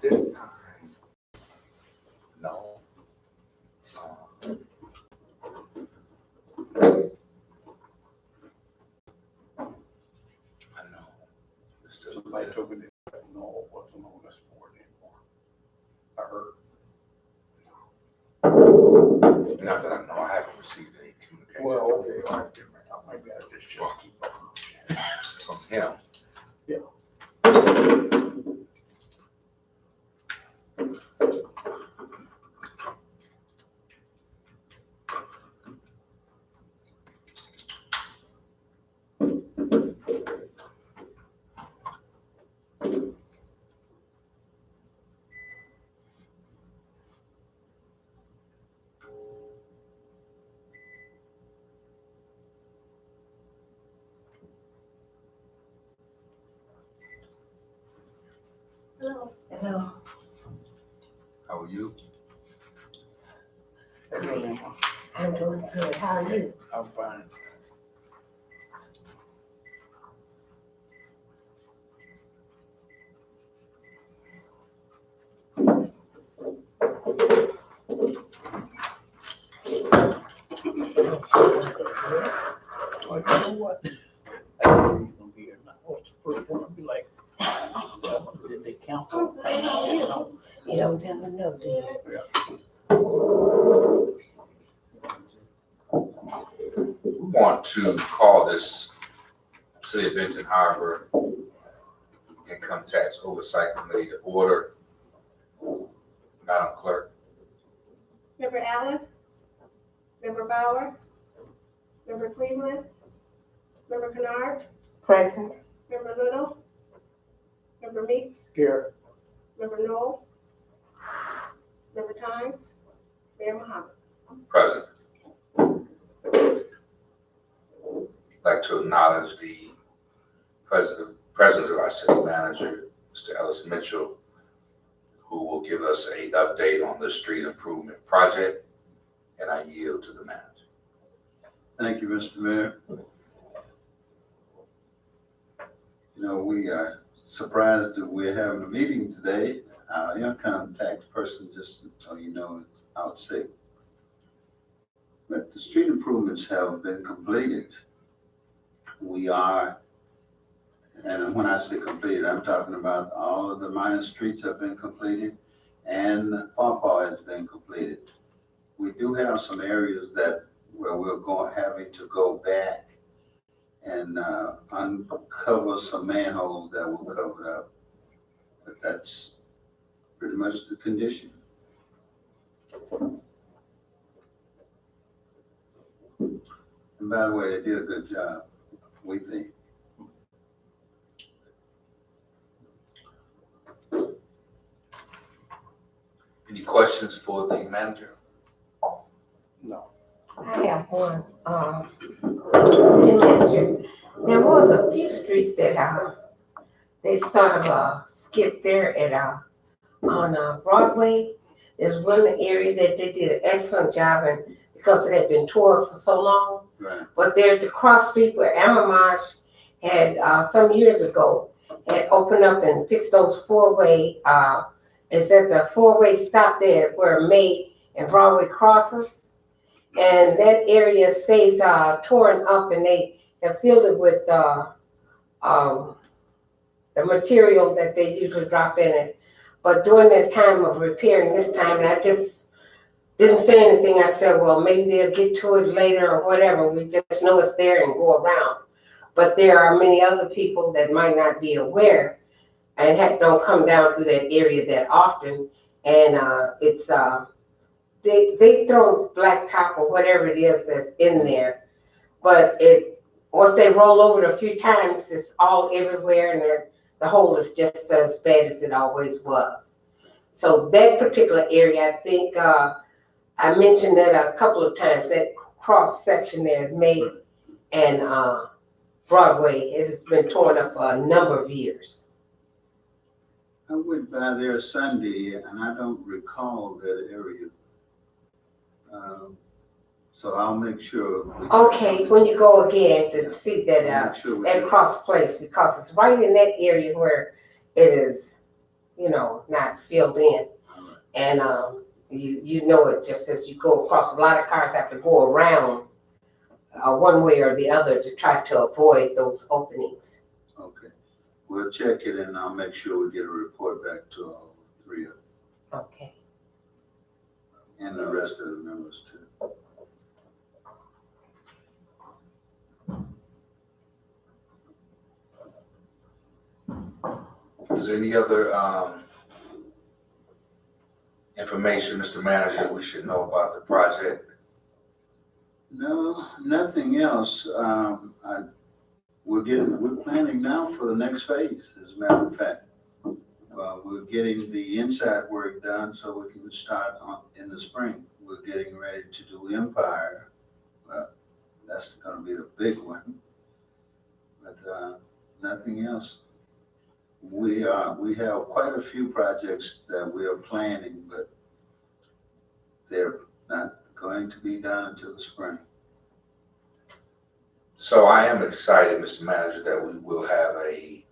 At this time, no. I know. Somebody told me that no, it wasn't on this board anymore. I heard. Not that I know, I haven't received any communication. Well, okay, all right, maybe I just keep on. From him. Yeah. Hello. Hello. How are you? I'm doing good. How are you? I'm fine. Like, you know what? I knew you were gonna be here. I was the first one to be like, did they cancel? You don't never know, do you? We want to call this City of Benton Harbor Income Tax Oversight Committee to order. Madam Clerk. Member Allen? Member Bauer? Member Cleveland? Member Kennard? Present. Member Little? Member Meeks? Here. Member Knoll? Member Tynes? Mayor Muhammad? Present. I'd like to acknowledge the presence of our city manager, Mr. Ellis Mitchell, who will give us an update on the street improvement project, and I yield to the manager. Thank you, Mr. Mayor. You know, we are surprised that we're having a meeting today. Our income tax person, just so you know, is out sick. But the street improvements have been completed. We are, and when I say completed, I'm talking about all of the minor streets have been completed and Pawpaw has been completed. We do have some areas where we're having to go back and uncover some manholes that were covered up. But that's pretty much the condition. And by the way, they did a good job, we think. Any questions for the manager? No. I have one. City manager. There was a few streets that they sort of skipped there at on Broadway. There's one area that they did an excellent job in because it had been toured for so long. Right. But there's the cross street where Amamaj had some years ago had opened up and fixed those four-way. Is that the four-way stop there where May and Broadway crosses? And that area stays torn up, and they have filled it with the material that they usually drop in it. But during that time of repairing this time, and I just didn't say anything. I said, well, maybe they'll get to it later or whatever. We just know it's there and go around. But there are many other people that might not be aware and don't come down through that area that often. And it's they throw blacktop or whatever it is that's in there. But once they roll over it a few times, it's all everywhere, and the hole is just as bad as it always was. So that particular area, I think I mentioned that a couple of times, that cross section there, May and Broadway, has been torn up for a number of years. I went by there Sunday and I don't recall that area. So I'll make sure. Okay, when you go again to see that Sure at Cross Place, because it's right in that area where it is not filled in. And, you know it just as you go across, a lot of cars have to go around, one way or the other to try to avoid those openings. Okay, we'll check it and I'll make sure we get a report back to all three of them Okay. and the rest of the members too. Is there any other, information, Mr. Manager, that we should know about the project? No, nothing else. We're planning now for the next phase, as a matter of fact. We're getting the inside work done so we can start in the spring. We're getting ready to do Empire. That's gonna be the big one. But, nothing else. We have quite a few projects that we are planning, but they're not going to be done until the spring. So I am excited, Mr. Manager, that we will have a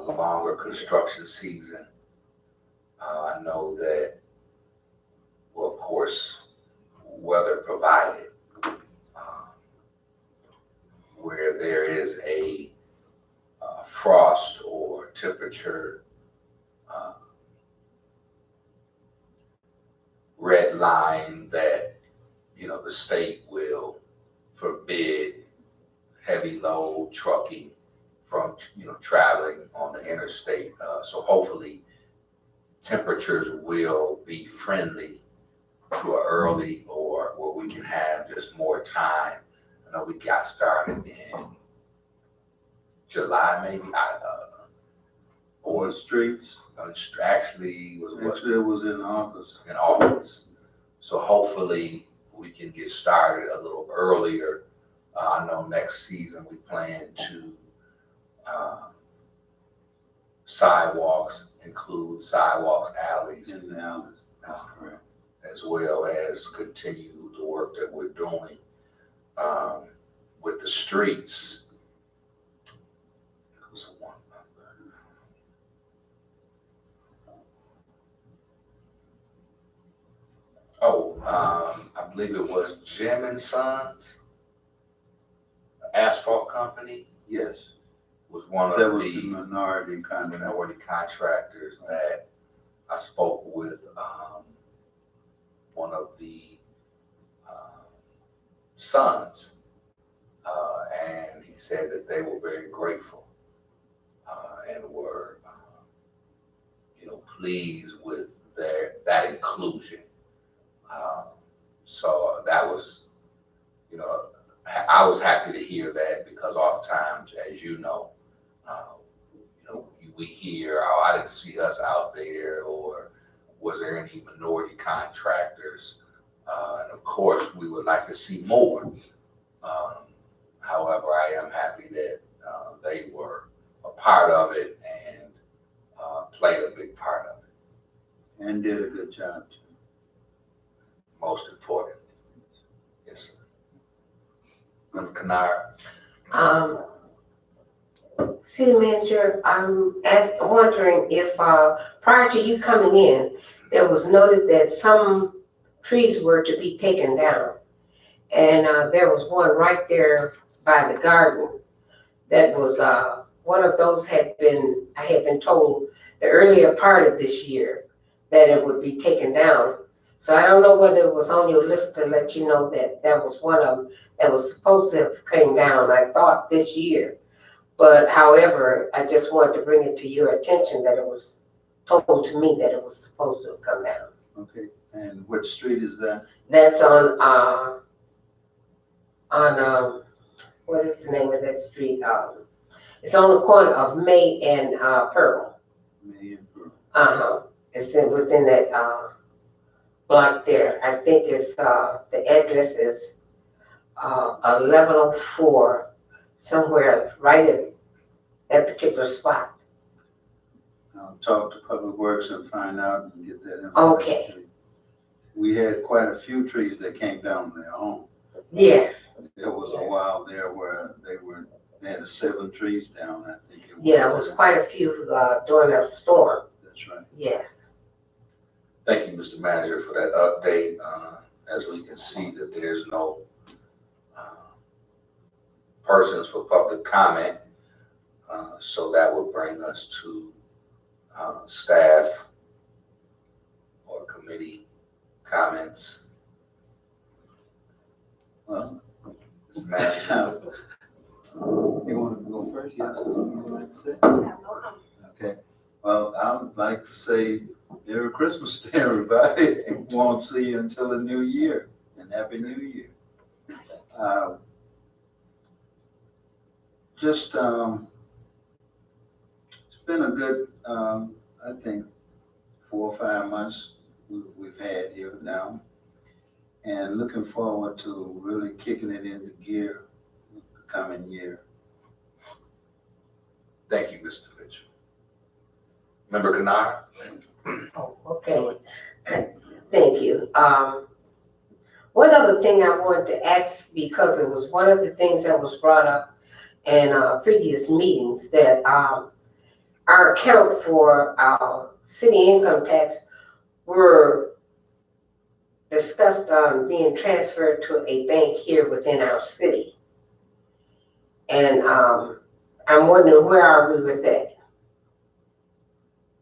longer construction season. I know that, well, of course, weather provided, where there is a frost or temperature red line that, the state will forbid heavy load trucking from, traveling on the interstate. So hopefully temperatures will be friendly to an early or where we can have just more time. I know we got started in July, maybe. Or streets, Actually was what, actually it was in August. in August. So hopefully we can get started a little earlier. I know next season we plan to include sidewalks, alleys, In the alleys, that's correct. as well as continue the work that we're doing with the streets. I believe it was Jim and Sons Asphalt Company Yes, was one that of was the the minority contract. minority contractors that I spoke with. One of the sons, and he said that they were very grateful and were, pleased with that inclusion. So that was, I was happy to hear that because oftentimes, as we hear, oh, I didn't see us out there, or was there any minority contractors? And of course, we would like to see more. However, I am happy that they were a part of it and played a big part of it. And did a good job too. Most importantly. Yes, sir. Member Kennard? City manager, I'm wondering if, prior to you coming in, there was noted that some trees were to be taken down. And, there was one right there by the garden that was, one of those I had been told the earlier part of this year that it would be taken down. So I don't know whether it was on your list to let you know that that was one of them that was supposed to have came down, I thought this year. But however, I just wanted to bring it to your attention that it was told to me that it was supposed to have come down. Okay, and what street is that? That's on, what is the name of that street? It's on the corner of May and Pearl. May and Pearl. It's within that block there. I think it's the address is 1104, somewhere right at that particular spot. I'll talk to Public Works and find out and get that information. Okay. We had quite a few trees that came down on their own. Yes. There was a while there where they were They had 7 trees down, I think. Yeah, it was quite a few, during a storm, That's right. yes. Thank you, Mr. Manager, for that update. As we can see that there's no persons for public comment. So that would bring us to staff or committee comments. Well, Mr. Manager, you want to go first? Yes, you would like to say? I have no comment. Okay. Well, I would like to say Merry Christmas to everybody. Won't see you until the new year, and Happy New Year. It's been a good, I think, 4 or 5 months we've had here now, and looking forward to really kicking it into gear the coming year. thank you, Mr. Mitchell. Member Kennard? Oh, okay. Thank you. One other thing I wanted to ask, because it was one of the things that was brought up in previous meetings, that our account for our city income tax were discussed on being transferred to a bank here within our city. And I'm wondering, where are we with that?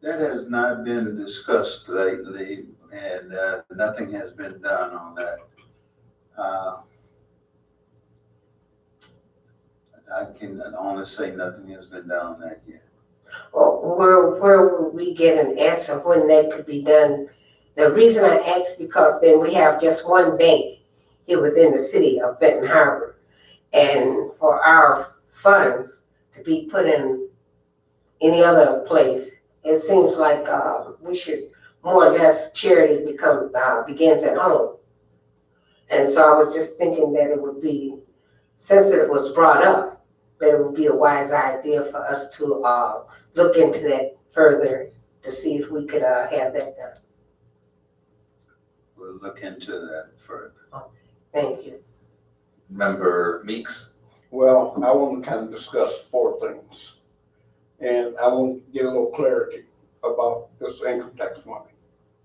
That has not been discussed lately, and nothing has been done on that. I can only say nothing has been done on that yet. Well, where will we get an answer when that could be done? The reason I ask, because then we have just one bank here within the city of Benton Harbor. And for our funds to be put in any other place, it seems like we should, more or less, charity begins at home. And so I was just thinking that it would be, since it was brought up, that it would be a wise idea for us to look into that further to see if we could have that done. We'll look into that further. Thank you. Member Meeks? Well, I want to kind of discuss 4 things. And I want to get a little clarity about this income tax money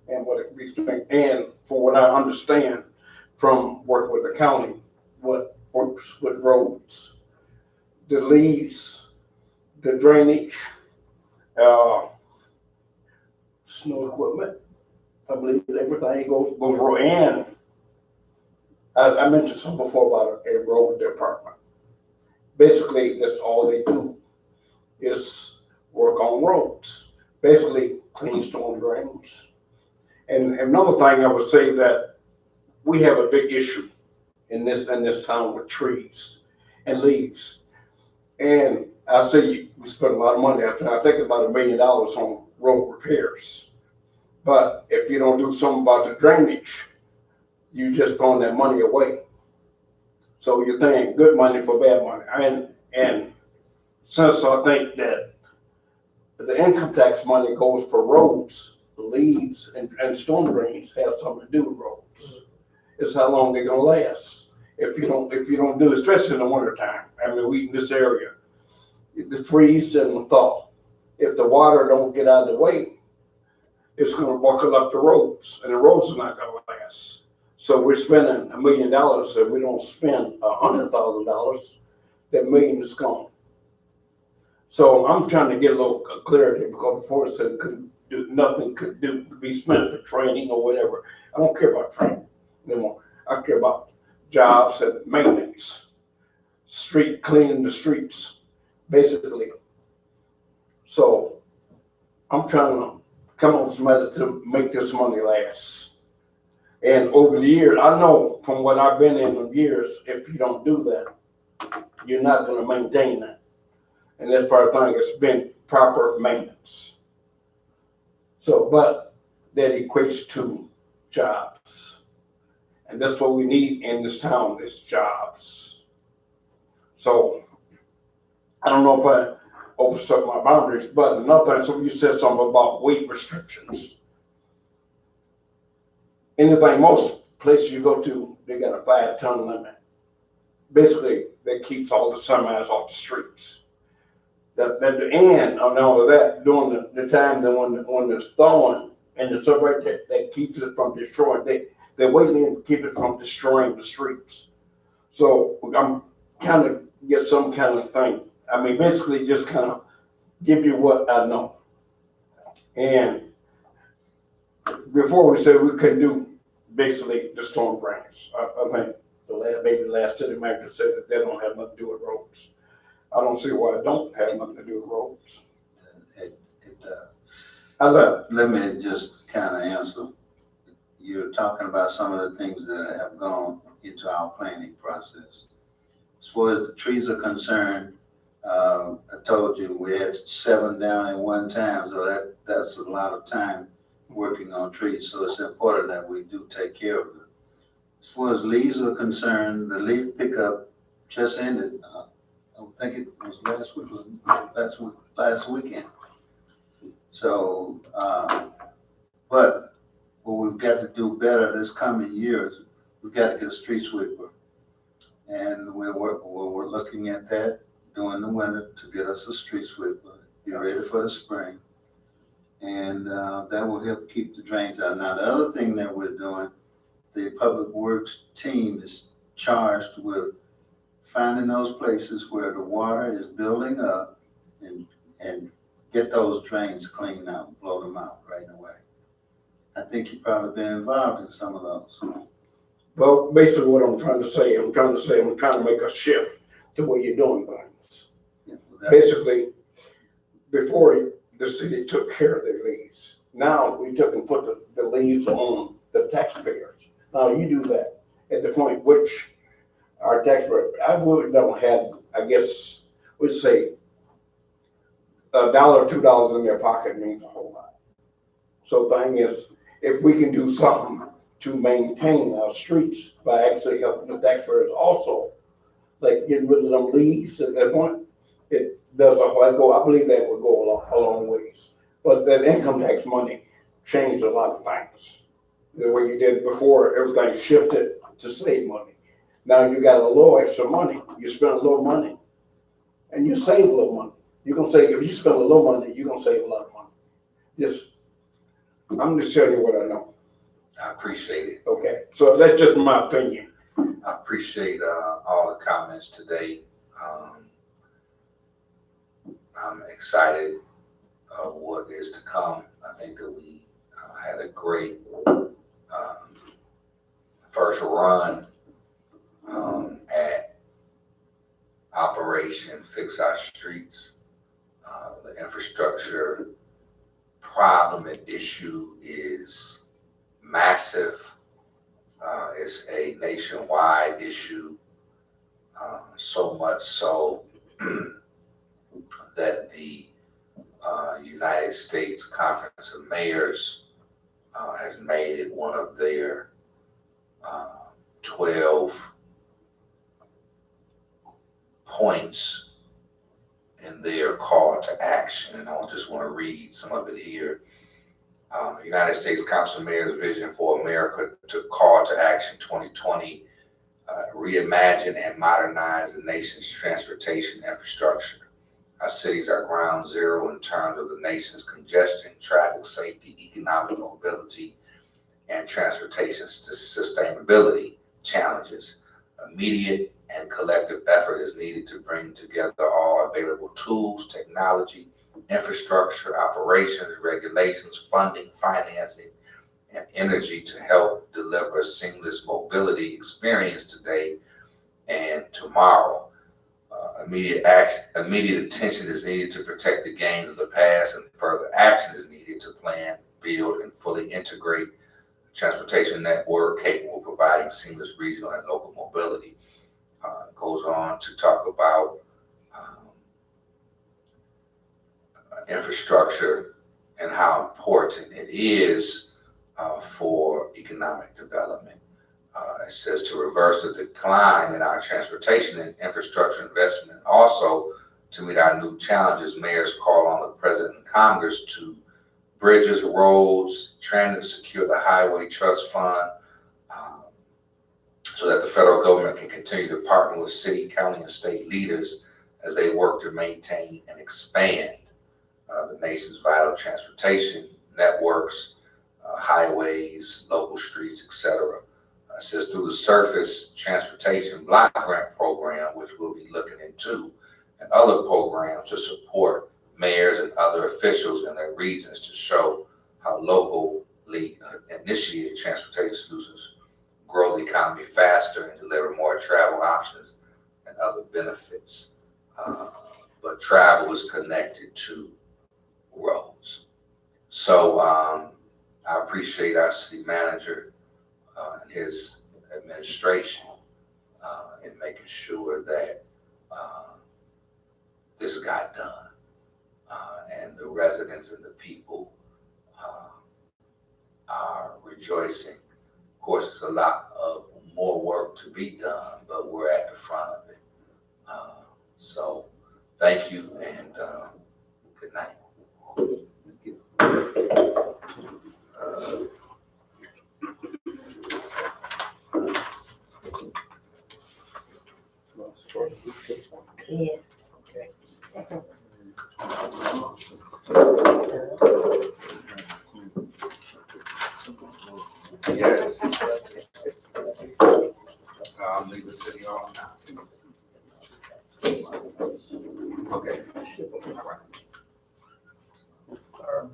and what it can be spent. And for what I understand from working with the county, what works with roads, the leaves, the drainage, snow equipment, I believe everything goes road. And I mentioned something before about a road department. Basically, that's all they do is work on roads, basically clean storm drains. And another thing I would say that we have a big issue in this town with trees and leaves. And I say we spend a lot of money. I think about $1 million on road repairs. But if you don't do something about the drainage, you just throwing that money away. So you're throwing good money for bad money. And since I think that the income tax money goes for roads, leaves, and storm drains have something to do with roads. It's how long they're gonna last. If you don't do it, especially in the wintertime. I mean, we in this area, the freeze and thaw. If the water don't get out of the way, it's gonna buckle up the roads, and the roads are not gonna last. So we're spending $1 million. If we don't spend $100,000, that million is gone. So I'm trying to get a little clarity, because before it said nothing could be spent for training or whatever. I don't care about training anymore. I care about jobs and maintenance, cleaning the streets, basically. So I'm trying to come up with some method to make this money last. And over the years, I know from what I've been in the years, if you don't do that, you're not going to maintain that. And that's part of the thing. It's been proper maintenance. So, but that equates to jobs. And that's what we need in this town, is jobs. So I don't know if I overstepped my boundaries, but another thing, so you said something about weight restrictions. Anything, most places you go to, they got a 5-ton limit. basically, that keeps all the semis off the streets. And on all of that, during the time that when it's thawing and the stuff right there, that keeps it from destroying, they're waiting to keep it from destroying the streets. So I'm kind of get some kind of thing. I mean, basically just kind of give you what I know. And before we said we could do basically the storm drains. I think maybe the last city manager said that they don't have nothing to do with roads. I don't see why it don't have nothing to do with roads. Let me just kind of answer. You're talking about some of the things that have gone into our planning process. As far as the trees are concerned, I told you we had 7 down at one time, so that's a lot of time working on trees. So it's important that we do take care of it. As far as leaves are concerned, the leaf pickup just ended. I think it was last weekend. So, but what we've got to do better this coming years, we've got to get a street sweeper. And we're looking at that during the winter to get us a street sweeper, be ready for the spring. And that will help keep the drains out. Now, the other thing that we're doing, the Public Works team is charged with finding those places where the water is building up and get those drains cleaned out, blow them out right away. I think you've probably been involved in some of those. Well, basically what I'm trying to make a shift to where you're doing things. Yeah, Basically, before the city took care of their leaves. Now we took and put the leaves on the taxpayers. Now you do that at the point which our taxpayers, I would don't have, I guess, we'd say $1 or $2 in their pocket means a whole lot. So thing is, if we can do something to maintain our streets by actually helping the taxpayers also, like getting rid of them leaves at that point, it does I believe that would go a long ways. But that income tax money changed a lot of things. The way you did before, everything shifted to save money. Now you got a little extra money, you spend a little money, and you save a little money. You're gonna say, if you spend a little money, you're gonna save a lot of money. I'm just telling you what I know. I appreciate it. Okay, so that's just my opinion. I appreciate all the comments today. I'm excited what is to come. I think that we had a great first run at Operation Fix Our Streets. The infrastructure problem and issue is massive. It's a nationwide issue, so much so that the United States Conference of Mayors has made it one of their 12 points in their call to action. And I just want to read some of it here. United States Council of Mayors Vision for America to Call to Action 2020, reimagine and modernize the nation's transportation infrastructure. Our cities are ground zero in terms of the nation's congestion, traffic safety, economic mobility, and transportation sustainability challenges. Immediate and collective effort is needed to bring together all available tools, technology, infrastructure, operations, regulations, funding, financing, and energy to help deliver a seamless mobility experience today and tomorrow. Immediate attention is needed to protect the gains of the past, and further action is needed to plan, build, and fully integrate a transportation network capable of providing seamless regional and local mobility. Goes on to talk about infrastructure and how important it is for economic development. It says to reverse the decline in our transportation and infrastructure investment, also to meet our new challenges, mayors call on the President and Congress to bridges, roads, transit secure the Highway Trust Fund, so that the federal government can continue to partner with city, county, and state leaders as they work to maintain and expand the nation's vital transportation networks, highways, local streets, etc. Says through the Surface Transportation Block Grant Program, which we'll be looking into, and other programs to support mayors and other officials in their regions to show how locally initiated transportation solutions grow the economy faster and deliver more travel options and other benefits. But travel is connected to roads. So I appreciate our city manager and his administration in making sure that this got done. And the residents and the people are rejoicing. Of course, it's a lot of more work to be done, but we're at the front of it. So thank you and good night. Yes. Yes. I'll leave the city hall now. Okay. All right.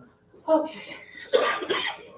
Okay.